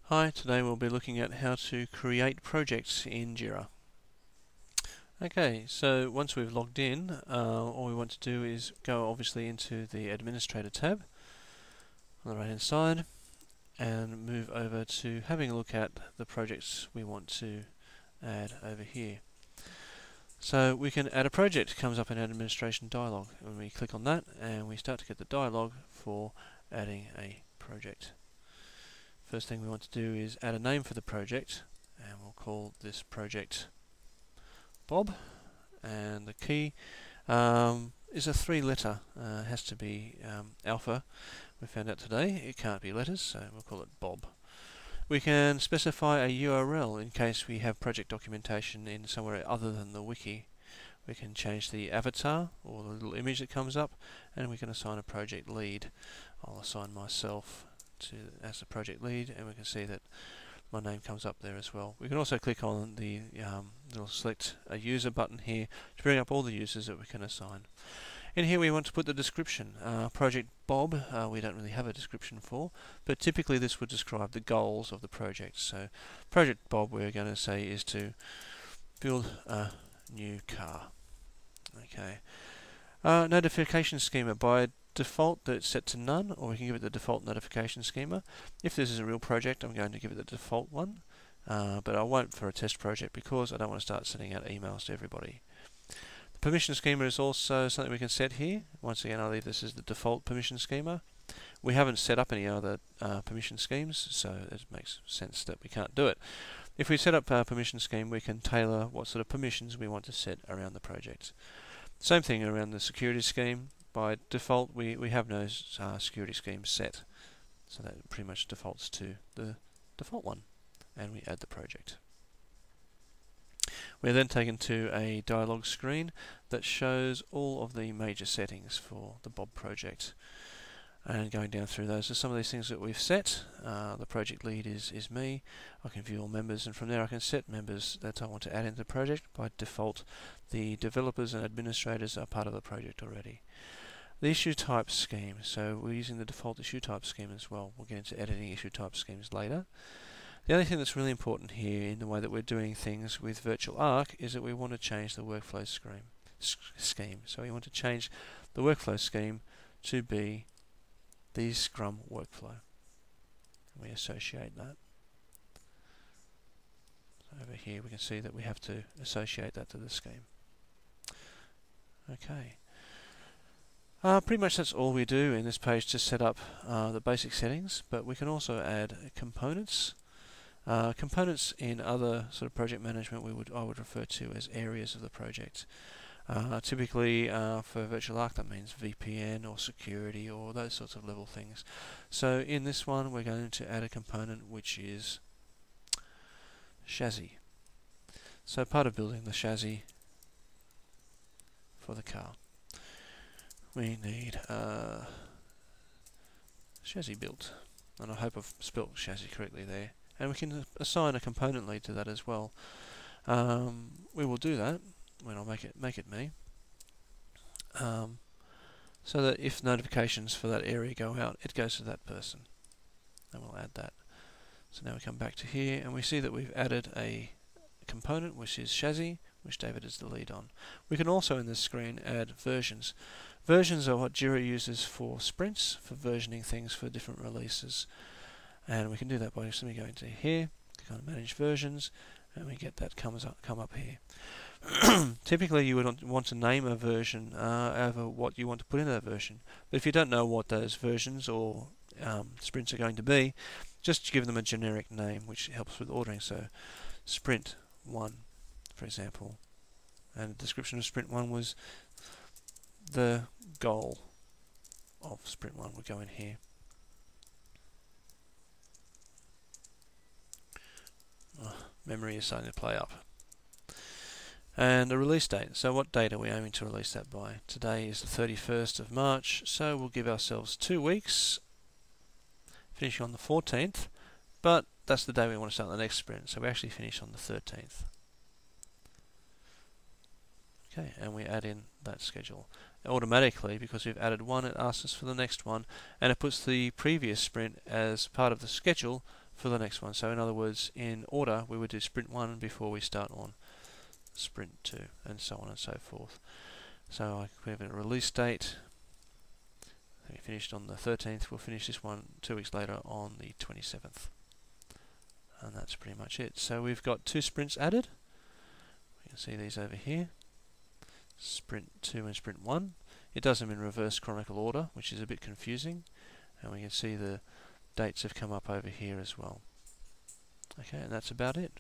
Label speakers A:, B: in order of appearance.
A: Hi, today we'll be looking at how to create projects in Jira. Okay, so once we've logged in, all we want to do is go obviously into the Administrator tab on the right hand side and move over to having a look at the projects we want to add over here. So we can add a project. It comes up in our administration dialog when we click on that, and we start to get the dialog for adding a project. First thing we want to do is add a name for the project, and we'll call this project Bob, and the key is a 3-letter, has to be alpha. We found out today it can't be letters, so we'll call it Bob. We can specify a URL in case we have project documentation in somewhere other than the wiki. We can change the avatar or the little image that comes up, and we can assign a project lead. I'll assign myself as the project lead, and we can see that my name comes up there as well. We can also click on the little select a user button here to bring up all the users that we can assign. In here we want to put the description. Project Bob, we don't really have a description for, but typically this would describe the goals of the project. So Project Bob, we're going to say, is to build a new car. Okay. Notification schema, by default it's set to none, or we can give it the default notification schema. If this is a real project, I'm going to give it the default one, but I won't for a test project because I don't want to start sending out emails to everybody. The permission schema is also something we can set here. Once again, I'll leave this as the default permission schema. We haven't set up any other permission schemes, so it makes sense that we can't do it. If we set up a permission scheme, we can tailor what sort of permissions we want to set around the project. Same thing around the security scheme. By default, we have no security scheme set, so that pretty much defaults to the default one, and we add the project. We're then taken to a dialog screen that shows all of the major settings for the Bob project. And going down through those are some of these things that we've set. The project lead is me. I can view all members, and from there I can set members that I want to add into the project. By default, the developers and administrators are part of the project already. The issue type scheme, so we're using the default issue type scheme as well. We'll get into editing issue type schemes later. The only thing that's really important here in the way that we're doing things with Virtual Arc is that we want to change the workflow scheme. So we want to change the workflow scheme to be the Scrum workflow. We associate that. So over here we can see that we have to associate that to the scheme. Okay. Pretty much that's all we do in this page to set up the basic settings, but we can also add components. Components in other sort of project management I would refer to as areas of the project. Typically for Virtual Arc that means VPN or security or those sorts of level things. So in this one we're going to add a component which is chassis. So part of building the chassis for the car, we need chassis built, and I hope I've spelt chassis correctly there. And we can assign a component lead to that as well. We will do that when I make it me, so that if notifications for that area go out, it goes to that person, and we'll add that. So now we come back to here, and we see that we've added a component which is chassis, which David is the lead on. We can also in this screen add versions. Versions are what Jira uses for sprints, for versioning things for different releases. And we can do that by simply going to here, click on Manage Versions, and we get that come up here. Typically you would want to name a version over what you want to put in that version. But if you don't know what those versions or sprints are going to be, just give them a generic name, which helps with ordering. So Sprint 1, for example. And the description of Sprint 1 was the goal of Sprint 1 would go in here. Memory is starting to play up. And a release date. So what date are we aiming to release that by? Today is the 31st of March, so we'll give ourselves 2 weeks, finishing on the 14th, but that's the day we want to start the next sprint, so we actually finish on the 13th. Okay, and we add in that schedule. Automatically, because we've added one, it asks us for the next one, and it puts the previous sprint as part of the schedule for the next one. So in other words, in order, we would do sprint 1 before we start on sprint 2, and so on and so forth. So we have a release date. We finished on the 13th. We'll finish this one 2 weeks later on the 27th. And that's pretty much it. So we've got 2 sprints added. You can see these over here. Sprint 2 and sprint 1. It does them in reverse chronicle order, which is a bit confusing. And we can see the dates have come up over here as well. Okay, and that's about it.